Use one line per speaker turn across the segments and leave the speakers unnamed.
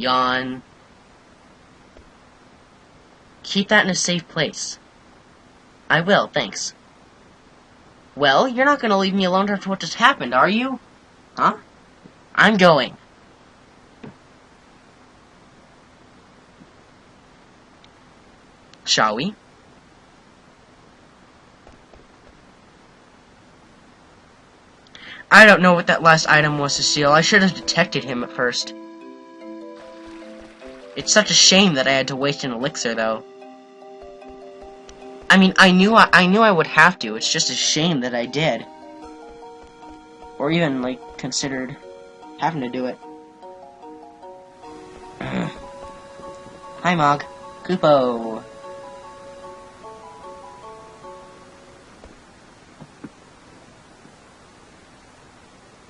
Yawn. Keep that in a safe place. I will, thanks. Well, you're not gonna leave me alone after what just happened, are you? Huh? I'm going. Shall we? I don't know what that last item was, Cecile. I should have detected him at first. It's such a shame that I had to waste an elixir, though. I mean, I knew I would have to. It's just a shame that I did. Or even, like, considered having to do it. Hi, Mog. Kupo.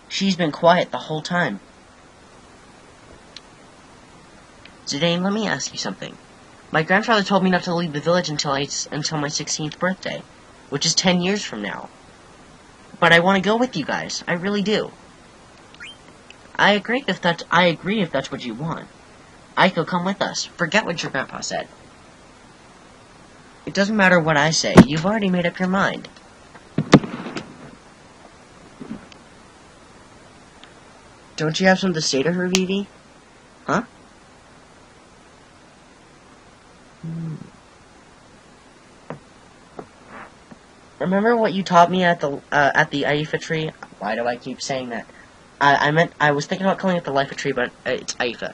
She's been quiet the whole time. Zidane, let me ask you something. My grandfather told me not to leave the village until my 16th birthday, which is 10 years from now. But I want to go with you guys. I really do. I agree if that's what you want. Aiko, come with us. Forget what your grandpa said. It doesn't matter what I say. You've already made up your mind. Don't you have something to say to her, Vivi? Huh? Remember what you taught me at the Aifa tree? Why do I keep saying that? I was thinking about calling it the Lifa tree, but it's Aifa.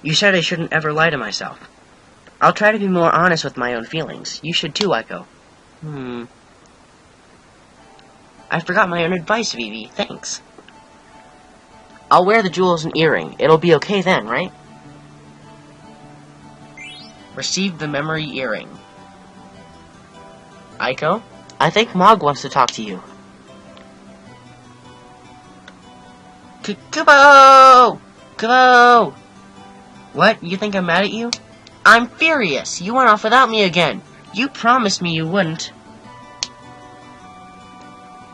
You said I shouldn't ever lie to myself. I'll try to be more honest with my own feelings. You should too, Aiko. I forgot my own advice, Vivi. Thanks. I'll wear the jewels and earring. It'll be okay then, right? Receive the memory earring. Aiko? I think Mog wants to talk to you. Kubo! Kubo! What? You think I'm mad at you? I'm furious! You went off without me again! You promised me you wouldn't.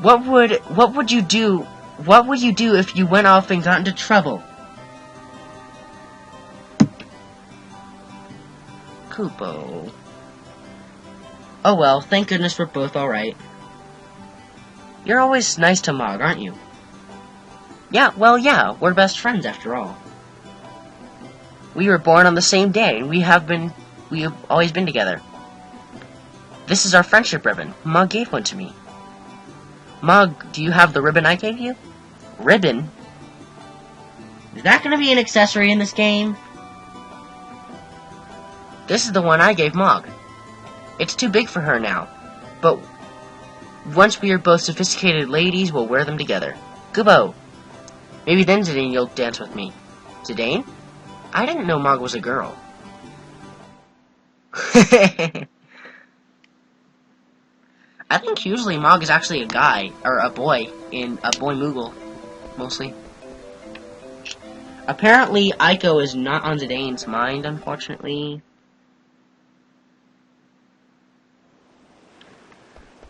What would you do? What would you do if you went off and got into trouble? Kupo. Oh well, thank goodness we're both alright. You're always nice to Mog, aren't you? Yeah, well, yeah, we're best friends after all. We were born on the same day, and we have always been together. This is our friendship ribbon. Mog gave one to me. Mog, do you have the ribbon I gave you? Ribbon? Is that gonna be an accessory in this game? This is the one I gave Mog. It's too big for her now, but once we are both sophisticated ladies, we'll wear them together. Kubo! Maybe then, Zidane, you'll dance with me. Zidane? I didn't know Mog was a girl. I think usually Mog is actually a guy, or a boy, in a boy Moogle, mostly. Apparently, Aiko is not on Zidane's mind, unfortunately.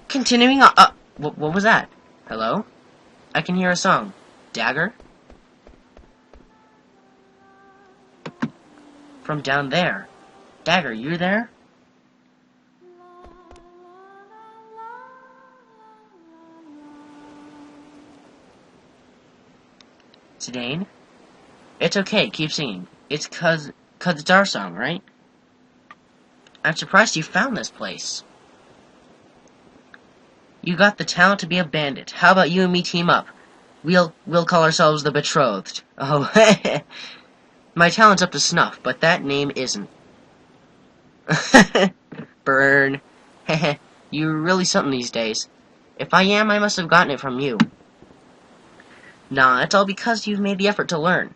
Continuing on, what was that? Hello? I can hear a song. Dagger? From down there. Dagger, you there? Zidane? It's okay, keep singing. It's cause it's our song, right? I'm surprised you found this place. You got the talent to be a bandit. How about you and me team up? We'll call ourselves the Betrothed. Oh, my talent's up to snuff, but that name isn't. Burn. You're really something these days. If I am, I must have gotten it from you. Nah, it's all because you've made the effort to learn.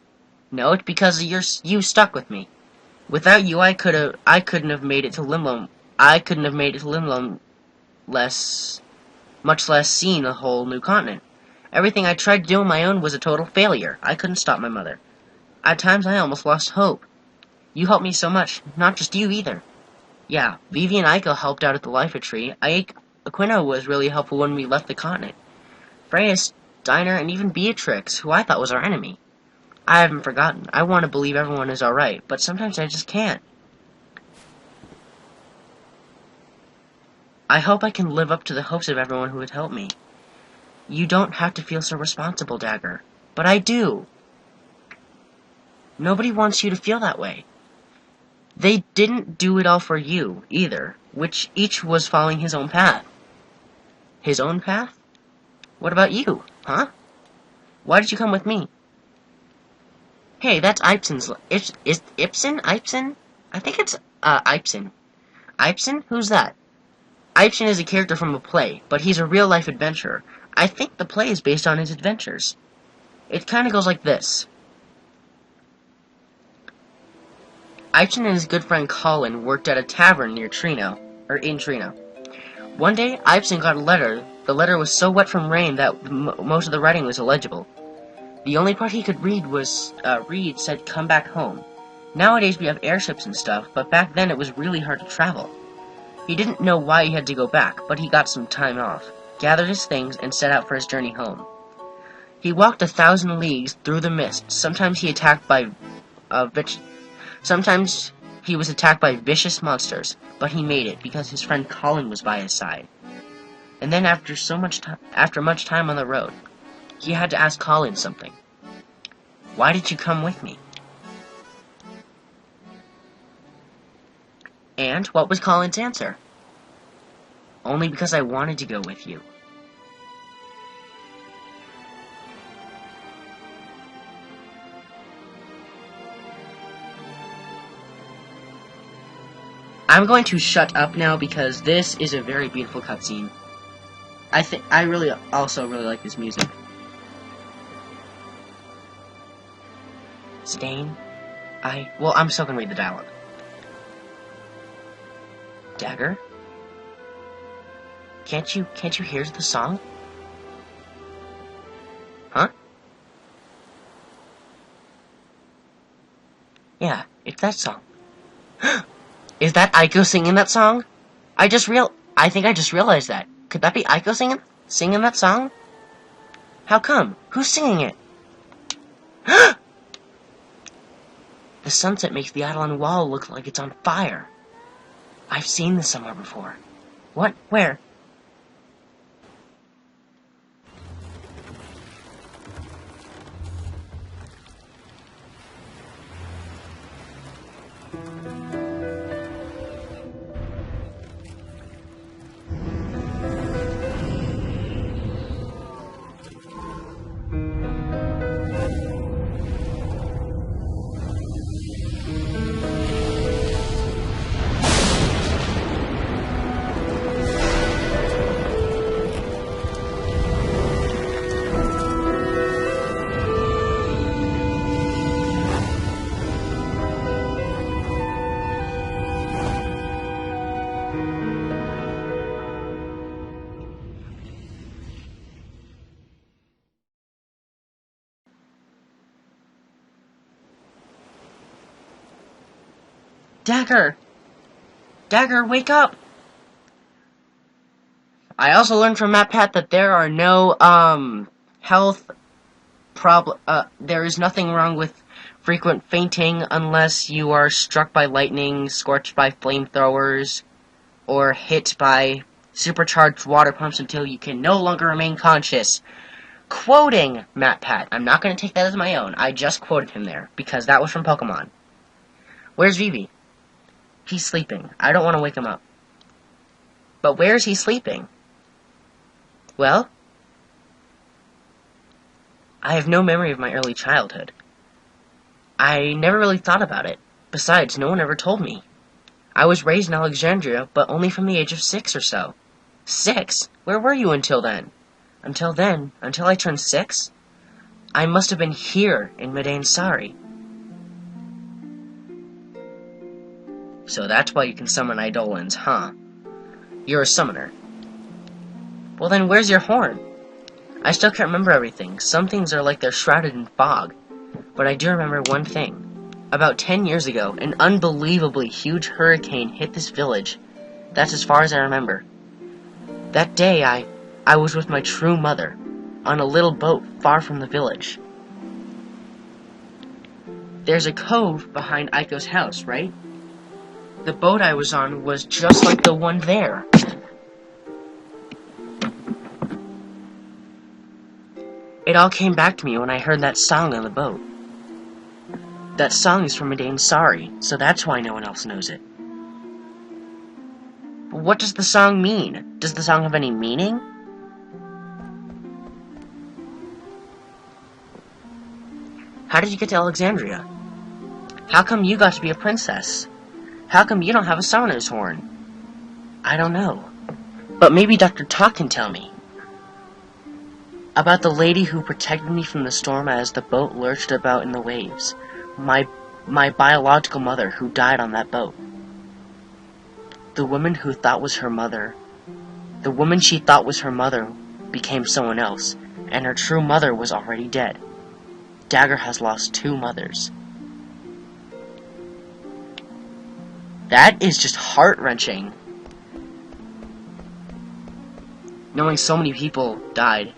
No, it's because you stuck with me. Without you, I couldn't have made it to Limloam. I couldn't have made it to Limloam much less seen a whole new continent. Everything I tried to do on my own was a total failure. I couldn't stop my mother. At times, I almost lost hope. You helped me so much. Not just you, either. Yeah, Vivi and Aiko helped out at the Lifa tree. Aquino was really helpful when we left the continent. Freya, Steiner, and even Beatrix, who I thought was our enemy. I haven't forgotten. I want to believe everyone is alright, but sometimes I just can't. I hope I can live up to the hopes of everyone who would help me. You don't have to feel so responsible, Dagger. But I do. Nobody wants you to feel that way. They didn't do it all for you, either, which each was following his own path. His own path? What about you, huh? Why did you come with me? Hey, that's Ibsen's... Is Ibsen? Ibsen? I think it's, Ibsen. Ibsen? Who's that? Ibsen is a character from a play, but he's a real-life adventurer. I think the play is based on his adventures. It kinda goes like this. Ibsen and his good friend Colin worked at a tavern near Trino, or in Trino. One day, Ibsen got a letter. The letter was so wet from rain that most of the writing was illegible. The only part he could read said, "Come back home." Nowadays we have airships and stuff, but back then it was really hard to travel. He didn't know why he had to go back, but he got some time off, gathered his things, and set out for his journey home. He walked 1,000 leagues through the mist. Sometimes he was attacked by vicious monsters, but he made it because his friend Colin was by his side. And then after much time on the road, he had to ask Colin something. Why did you come with me? And what was Colin's answer? Only because I wanted to go with you. I'm going to shut up now because this is a very beautiful cutscene. I really also really like this music. Stain, I'm still gonna read the dialogue. Dagger? Can't you hear the song? Huh? Yeah, it's that song. Is that Aiko singing that song? I think I just realized that. Could that be Aiko singing that song? How come? Who's singing it? The sunset makes the Eidolon wall look like it's on fire. I've seen this somewhere before. What? Where? Dagger! Dagger, wake up! I also learned from MatPat that there are no, there is nothing wrong with frequent fainting unless you are struck by lightning, scorched by flamethrowers, or hit by supercharged water pumps until you can no longer remain conscious. Quoting MatPat. I'm not going to take that as my own. I just quoted him there, because that was from Pokemon. Where's Vivi? He's sleeping. I don't want to wake him up. But where is he sleeping? Well? I have no memory of my early childhood. I never really thought about it. Besides, no one ever told me. I was raised in Alexandria, but only from the age of 6 or so. 6? Where were you until then? Until I turned 6? I must have been here in Medainsari. So that's why you can summon Eidolons, huh? You're a summoner. Well then, where's your horn? I still can't remember everything. Some things are like they're shrouded in fog. But I do remember one thing. About 10 years ago, an unbelievably huge hurricane hit this village. That's as far as I remember. That day, I was with my true mother, on a little boat far from the village. There's a cove behind Aiko's house, right? The boat I was on was just like the one there. It all came back to me when I heard that song on the boat. That song is from Medane's Sorry, so that's why no one else knows it. But what does the song mean? Does the song have any meaning? How did you get to Alexandria? How come you got to be a princess? How come you don't have a summoner's horn? I don't know. But maybe Dr. Talk can tell me. About the lady who protected me from the storm as the boat lurched about in the waves. My biological mother who died on that boat. The woman who thought was her mother. The woman she thought was her mother became someone else, and her true mother was already dead. Dagger has lost 2 mothers. That is just heart-wrenching. Knowing so many people died.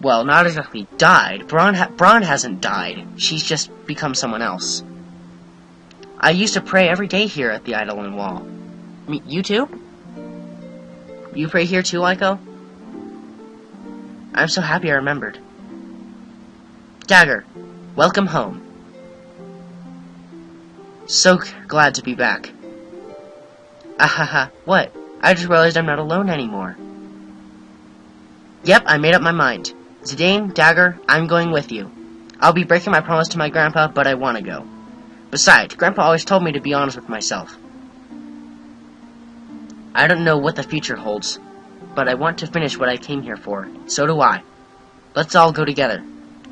Well, not exactly died. Braun hasn't died. She's just become someone else. I used to pray every day here at the Eidolon Wall. I mean, you too? You pray here too, Aiko? I'm so happy I remembered. Dagger, welcome home. So glad to be back. Ahaha, what? I just realized I'm not alone anymore. Yep, I made up my mind. Zidane, Dagger, I'm going with you. I'll be breaking my promise to my grandpa, but I want to go. Besides, Grandpa always told me to be honest with myself. I don't know what the future holds, but I want to finish what I came here for. So do I. Let's all go together.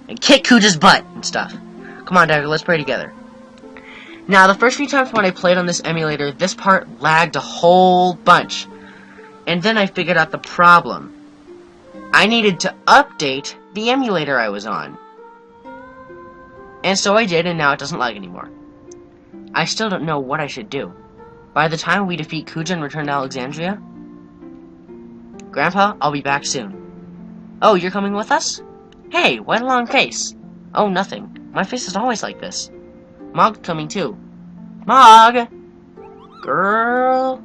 And kick Kuja's butt and stuff. Come on, Dagger, let's pray together. Now, the first few times when I played on this emulator, this part lagged a whole bunch. And then I figured out the problem. I needed to update the emulator I was on. And so I did, and now it doesn't lag anymore. I still don't know what I should do. By the time we defeat Kuja and return to Alexandria? Grandpa, I'll be back soon. Oh, you're coming with us? Hey, what a long face. Oh, nothing. My face is always like this. Mog's coming too. Mog! Girl?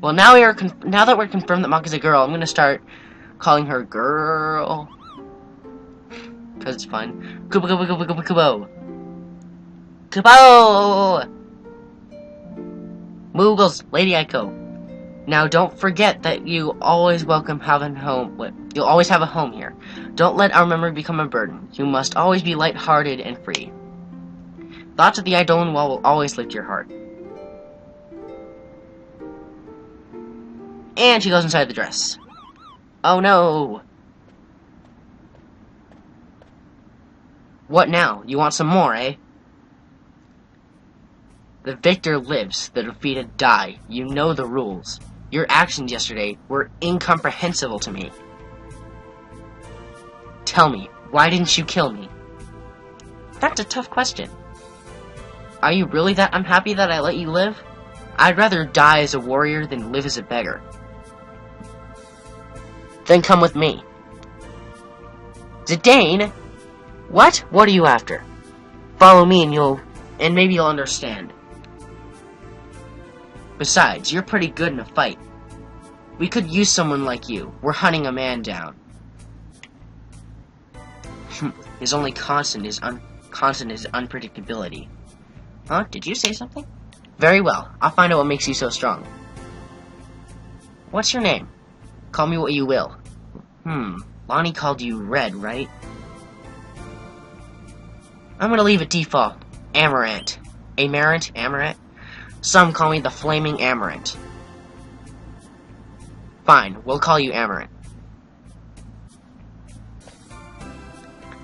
Well, now that we're confirmed that Mog is a girl, I'm gonna start calling her girl. Cause it's fun. Kubo, kubo, kubo, kubo, kubo. Kubo! Moogles, Lady Aiko. Now, don't forget that you always welcome having home. You'll always have a home here. Don't let our memory become a burden. You must always be light-hearted and free. Thoughts of the Eidolon Wall will always lift your heart. And she goes inside the dress. Oh no! What now? You want some more, eh? The victor lives, the defeated die. You know the rules. Your actions yesterday were incomprehensible to me. Tell me, why didn't you kill me? That's a tough question. Are you really that unhappy that I let you live? I'd rather die as a warrior than live as a beggar. Then come with me. Zidane? What? What are you after? Follow me and maybe you'll understand. Besides, you're pretty good in a fight. We could use someone like you. We're hunting a man down. His only constant is unpredictability. Huh? Did you say something? Very well. I'll find out what makes you so strong. What's your name? Call me what you will. Lonnie called you Red, right? I'm gonna leave it default. Amarant. Amarant? Amarant? Some call me the Flaming Amarant. Fine, we'll call you Amarant.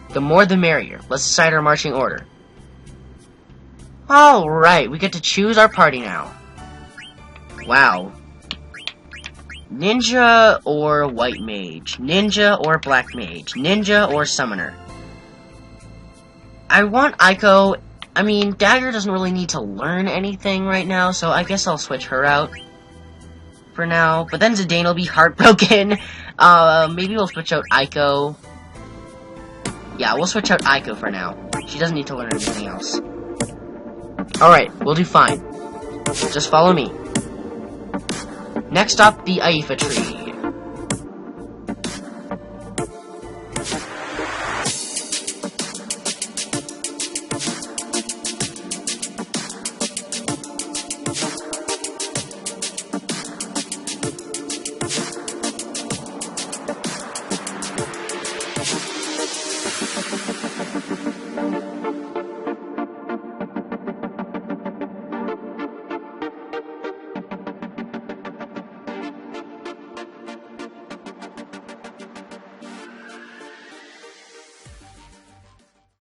The more the merrier. Let's decide our marching order. Alright, we get to choose our party now. Wow. Ninja or White Mage? Ninja or Black Mage? Ninja or Summoner? I want Aiko. I mean, Dagger doesn't really need to learn anything right now, so I guess I'll switch her out for now. But then Zidane will be heartbroken. Maybe we'll switch out Aiko. Yeah, we'll switch out Aiko for now. She doesn't need to learn anything else. Alright, we'll do fine. Just follow me. Next up, the Aifa tree.